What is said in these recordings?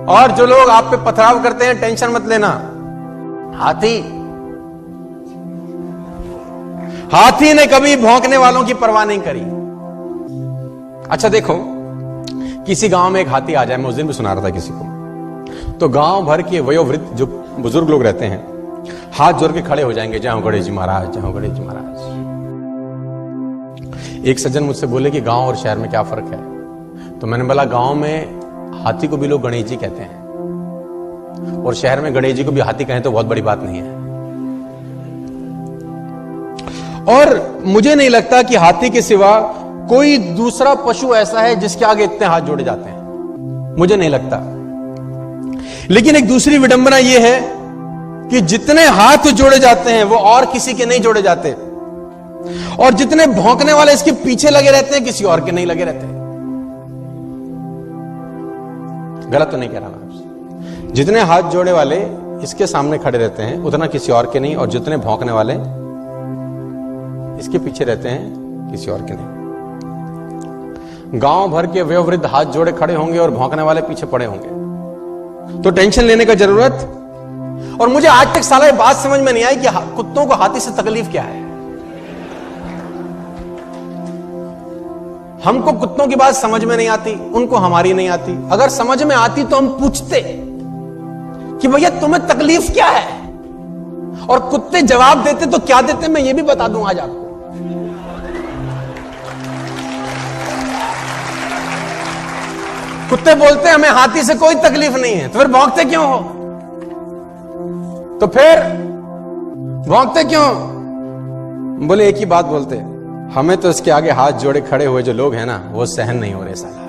और जो लोग आप पे पथराव करते हैं, टेंशन मत लेना। हाथी ने कभी भौंकने वालों की परवाह नहीं करी। अच्छा देखो, किसी गांव में एक हाथी आ जाए, मैं उस दिन भी सुना रहा था किसी को, तो गांव भर के वयोवृद्ध जो बुजुर्ग लोग रहते हैं हाथ जोड़ के खड़े हो जाएंगे, जाओ गणेश जी महाराज, जाओ गणेश जी महाराज। एक सज्जन मुझसे बोले कि गांव और शहर में क्या फर्क है, तो मैंने बोला गांव में हाथी को भी लोग गणेश जी कहते हैं, और शहर में गणेश जी को भी हाथी कहें तो बहुत बड़ी बात नहीं है। और मुझे नहीं लगता कि हाथी के सिवा कोई दूसरा पशु ऐसा है जिसके आगे इतने हाथ जोड़े जाते हैं, मुझे नहीं लगता। लेकिन एक दूसरी विडंबना यह है कि जितने हाथ जोड़े जाते हैं वो और किसी के नहीं जोड़े जाते, और जितने भौंकने वाले इसके पीछे लगे रहते हैं किसी और के नहीं लगे रहते। गलत तो नहीं कह रहा मैं आपसे। जितने हाथ जोड़े वाले इसके सामने खड़े रहते हैं उतना किसी और के नहीं, और जितने भौंकने वाले इसके पीछे रहते हैं किसी और के नहीं। गांव भर के वयोवृद्ध हाथ जोड़े खड़े होंगे और भौंकने वाले पीछे पड़े होंगे, तो टेंशन लेने का जरूरत। और मुझे आज तक साला ये बात समझ में नहीं आई कि कुत्तों को हाथी से तकलीफ क्या है। हमको कुत्तों की बात समझ में नहीं आती, उनको हमारी नहीं आती। अगर समझ में आती तो हम पूछते कि भैया तुम्हें तकलीफ क्या है, और कुत्ते जवाब देते तो क्या देते मैं ये भी बता दूं आज आपको। कुत्ते बोलते हमें हाथी से कोई तकलीफ नहीं है, तो फिर भौंकते क्यों हो? तो फिर भौंकते क्यों? बोले एक ही बात बोलते, हमें तो इसके आगे हाथ जोड़े खड़े हुए जो लोग हैं ना, वो सहन नहीं हो रहे साला।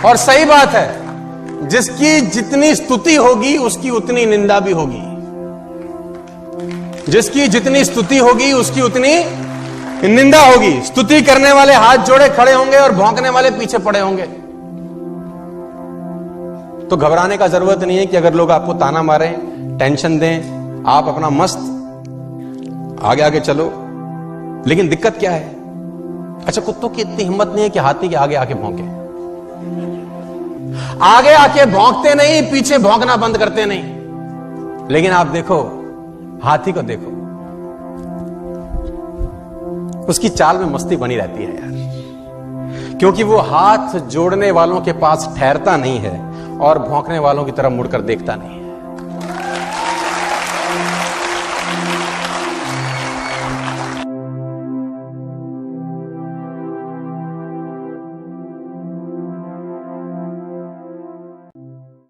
और सही बात है, जिसकी जितनी स्तुति होगी उसकी उतनी निंदा भी होगी, जिसकी जितनी स्तुति होगी उसकी उतनी निंदा होगी। स्तुति करने वाले हाथ जोड़े खड़े होंगे और भौंकने वाले पीछे पड़े होंगे। तो घबराने का जरूरत नहीं है कि अगर लोग आपको ताना मारें, टेंशन दें, आप अपना मस्त आगे आगे चलो। लेकिन दिक्कत क्या है? अच्छा, कुत्तों की इतनी हिम्मत नहीं है कि हाथी के आगे आके भौंके। आगे आके भौंकते नहीं, पीछे भौंकना बंद करते नहीं। लेकिन आप देखो हाथी को, देखो उसकी चाल में मस्ती बनी रहती है यार, क्योंकि वो हाथ जोड़ने वालों के पास ठहरता नहीं है और भौंकने वालों की तरफ मुड़कर देखता नहीं है।